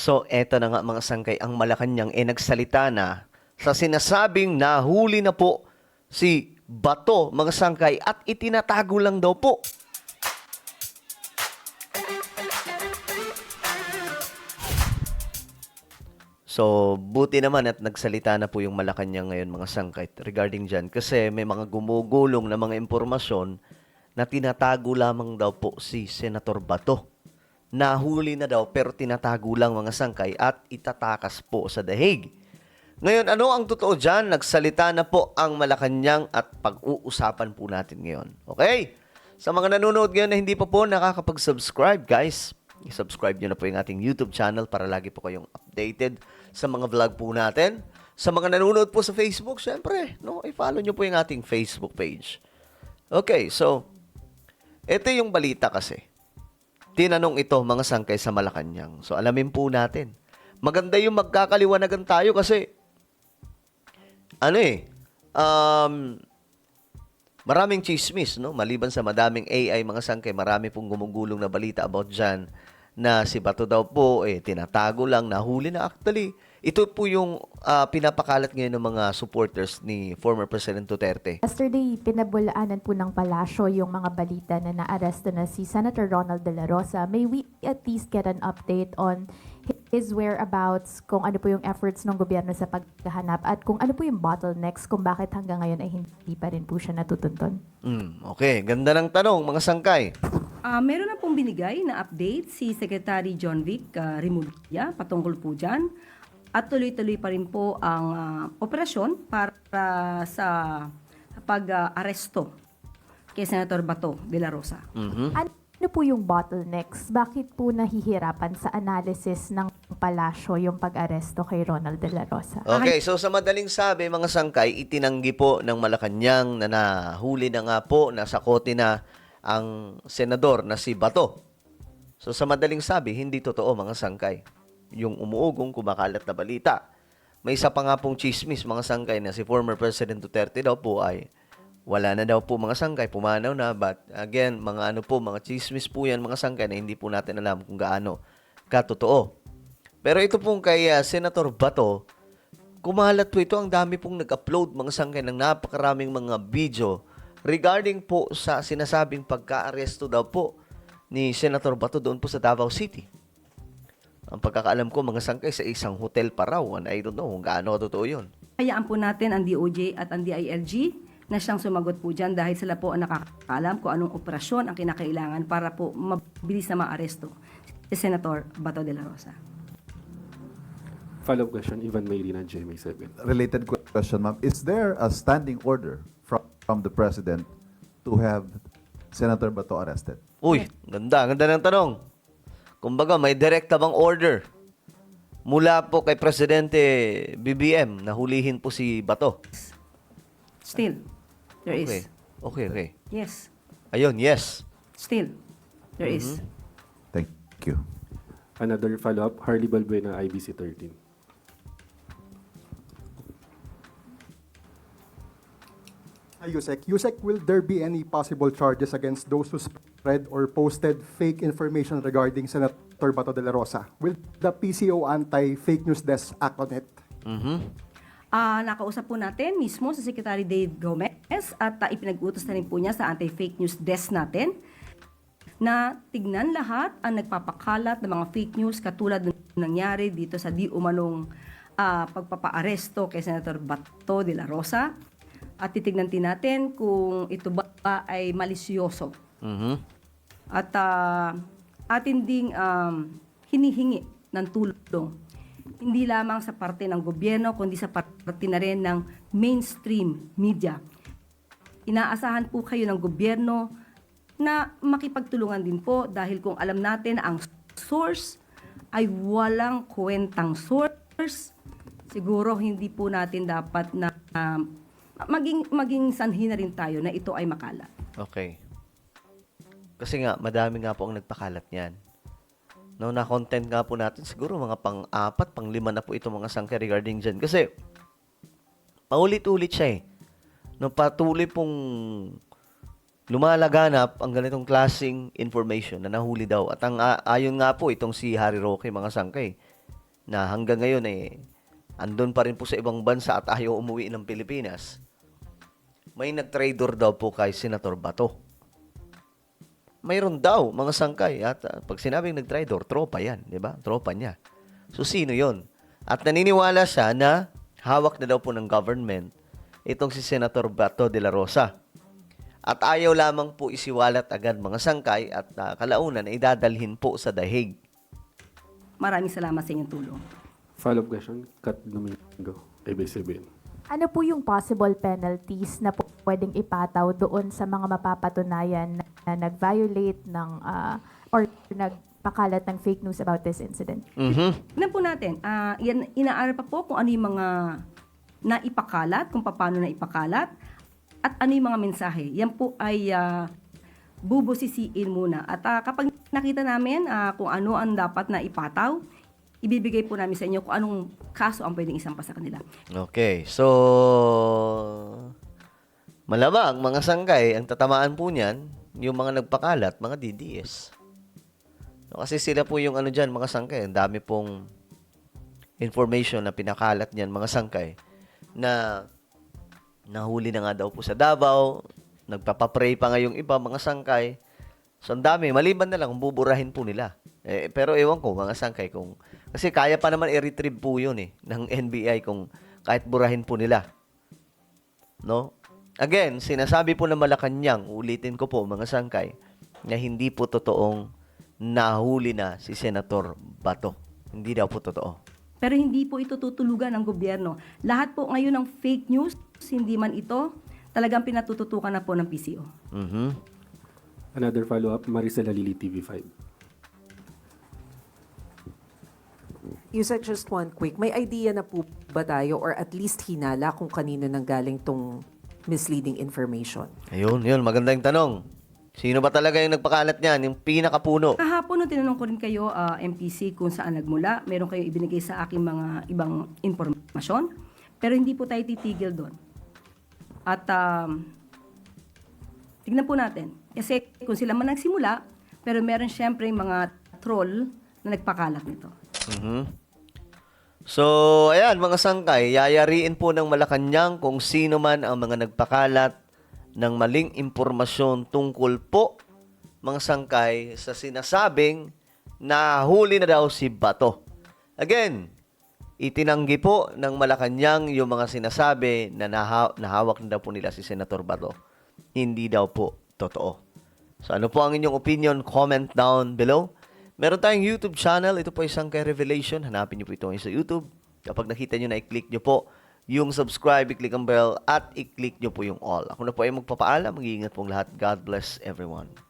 So, eto na nga mga sangkay, ang Malacanang nagsalita na sa sinasabing nahuli na po si Bato, mga sangkay, at itinatago lang daw po. So, buti naman at nagsalita na po yung Malacanang ngayon mga sangkay regarding dyan kasi may mga gumugulong na mga impormasyon na tinatago lamang daw po si Senator Bato. Nahuli na daw pero tinatago lang mga sangkay at itatakas po sa dahig. Ngayon, ano ang totoo dyan? Nagsalita na po ang Malacanang at pag-uusapan po natin ngayon. Okay? Sa mga nanonood ngayon na hindi pa po nakakapag-subscribe, guys, i-subscribe nyo na po yung ating YouTube channel para lagi po kayong updated sa mga vlog po natin. Sa mga nanonood po sa Facebook, syempre, no, i-follow nyo po yung ating Facebook page. Okay, so, ito yung balita kasi. Tinanong ito mga sangkay sa Malacanang. So, alamin po natin. Maganda yung magkakaliwanagan tayo kasi, maraming chismis, no? Maliban sa madaming AI, mga sangkay, marami pong gumugulong na balita about dyan na si Bato daw po, tinatago lang, nahuli na actually. Ito po yung pinapakalat ngayon ng mga supporters ni former President Duterte. Yesterday, pinabulaanan po ng palasyo yung mga balita na naaresto na si Senator Ronald De La Rosa. May we at least get an update on his whereabouts, kung ano po yung efforts ng gobyerno sa paghahanap at kung ano po yung bottlenecks kung bakit hanggang ngayon ay hindi pa rin po siya natutunton? Okay, ganda ng tanong mga sangkay. Meron na pong binigay na update si Secretary John Vic Remulla patungkol po dyan. At tuloy-tuloy pa rin po ang operasyon para sa pag-aresto kay Senator Bato de la Rosa. Ano po yung bottlenecks? Bakit po nahihirapan sa analysis ng palasyo yung pag-aresto kay Ronald De La Rosa? Okay, so sa madaling sabi, mga sangkay, itinanggi po ng Malacanang na nahuli na nga po, nasa kote na ang senador na si Bato. So sa madaling sabi, hindi totoo mga sangkay. Yung umuugong kumakalat na balita. May isa pa nga pong chismis mga sangkay na si former President Duterte daw po ay wala na daw po mga sangkay, pumanaw na. But again, mga mga chismis po yan mga sangkay na hindi po natin alam kung gaano katotoo. Pero ito pong kay Senator Bato, kumalat po ito, ang dami pong nag-upload mga sangkay ng napakaraming mga video regarding po sa sinasabing pagka-aresto daw po ni Senator Bato doon po sa Davao City. Ang pagkakaalam ko, mga sangkay, sa isang hotel pa raw. And I don't know kung gaano totoo yun. Hayaan po natin ang DOJ at ang DILG na siyang sumagot po dyan dahil sila po ang nakakaalam kung anong operasyon ang kinakailangan para po mabilis na maaresto si Senator Bato de la Rosa. Follow-up question, Ivan Mayrina, GMA7. Related question, ma'am. Is there a standing order from the President to have Senator Bato arrested? Uy, ganda ng tanong. Kumbaga, may direkta bang order mula po kay Presidente BBM na hulihin po si Bato? Still, there is. Okay. Yes, Ayun, yes. still, there is. Thank you. Another follow-up, Harley Balbuena, IBC 13. Yusek, will there be any possible charges against those who spread or posted fake information regarding Senator Bato de la Rosa? Will the PCO Anti-Fake News Desk act on it? Nakausap po natin mismo sa Secretary Dave Gomez at ipinag-utos na rin po niya sa Anti-Fake News Desk natin na tignan lahat ang nagpapakalat ng mga fake news katulad ng nangyari dito sa di umanong pagpapaaresto kay Senator Bato de la Rosa. At titignan din natin kung ito ba ay malisyoso. At atin ding hinihingi ng tulong. Hindi lamang sa parte ng gobyerno, kundi sa parte na rin ng mainstream media. Inaasahan po kayo ng gobyerno na makipagtulungan din po dahil kung alam natin ang source ay walang kwentang source, siguro hindi po natin dapat na maging sanhi na rin tayo na ito ay makalat. Okay. Kasi nga, madami nga po ang nagpakalat niyan. No, na-content nga po natin, siguro mga pang-4, pang-5 na po ito mga sangkay regarding dyan. Kasi, paulit-ulit siya eh. No, patuloy pong lumalaganap ang ganitong klaseng information na nahuli daw. At ang ayon nga po itong si Harry Roque, mga sangkay, na hanggang ngayon andun pa rin po sa ibang bansa at ayaw umuwi ng Pilipinas, may nag-traitor daw po kay Senator Bato. Mayroon daw mga sangkay at pag sinabing nag-traitor, tropa yan, di ba? Tropa niya. So, sino yon? At naniniwala siya na hawak na daw po ng government itong si Senator Bato de la Rosa. At ayaw lamang po isiwalat agad mga sangkay at kalaunan ay dadalhin po sa dahig. Maraming salamat sa inyong tulong. Follow-up question, Kat Domingo, ABS-CBN. Ano po yung possible penalties na pwedeng ipataw doon sa mga mapapatunayan na nag-violate ng or nagpakalat ng fake news about this incident? Tignan po natin, inaaral pa po kung ano yung mga naipakalat, kung paano naipakalat, at ano yung mga mensahe. Yan po ay bubusisiin muna. At kapag nakita namin kung ano ang dapat na ipataw, ibibigay po namin sa inyo kung anong kaso ang pwedeng isampa sa kanila. Okay, so malamang mga sangkay, ang tatamaan po niyan, yung mga nagpakalat, mga DDS. So, kasi sila po yung ano dyan, mga sangkay, ang dami pong information na pinakalat niyan, mga sangkay, na nahuli na nga daw po sa Davao, nagpapapray pa nga yung iba, mga sangkay. So, ang dami, maliban na lang kung buburahin po nila. Pero ewan ko, mga sangkay, kasi kaya pa naman i-retrieve po yun ng NBI kung kahit burahin po nila. No? Again, sinasabi po ng Malacanang, ulitin ko po mga sangkay, na hindi po totoong nahuli na si Senator Bato. Hindi daw po totoo. Pero hindi po ito tutulugan ng gobyerno. Lahat po ngayon ng fake news, hindi man ito, talagang pinatututukan na po ng PCO. Another follow-up, Maricela Lili, TV5. Yusek, just one quick. May idea na po ba tayo or at least hinala kung kanino nanggaling tong misleading information? Ayun, magandang tanong. Sino ba talaga yung nagpakalat niyan? Yung pinakapuno. Kahapon, nung tinanong ko rin kayo, MPC, kung saan nagmula, meron kayo ibinigay sa akin mga ibang impormasyon, pero hindi po tayo titigil doon. At tignan po natin. Kasi kung sila man nagsimula, pero meron syempre mga troll na nagpakalat nito. So, ayan mga sangkay, yayariin po ng Malacanang kung sino man ang mga nagpakalat ng maling impormasyon tungkol po mga sangkay sa sinasabing nahuli na daw si Bato. Again, itinanggi po ng Malacanang yung mga sinasabi na nahawak na daw po nila si Senator Bato. Hindi daw po totoo. So ano po ang inyong opinion? Comment down below. Meron tayong YouTube channel. Ito po ay Sangkay Revelation. Hanapin niyo po ito sa YouTube. Kapag nakita niyo na, i-click niyo po yung subscribe, i-click ang bell, at i-click niyo po yung all. Ako na po ay magpapaalam. Mag-iingat pong lahat. God bless everyone.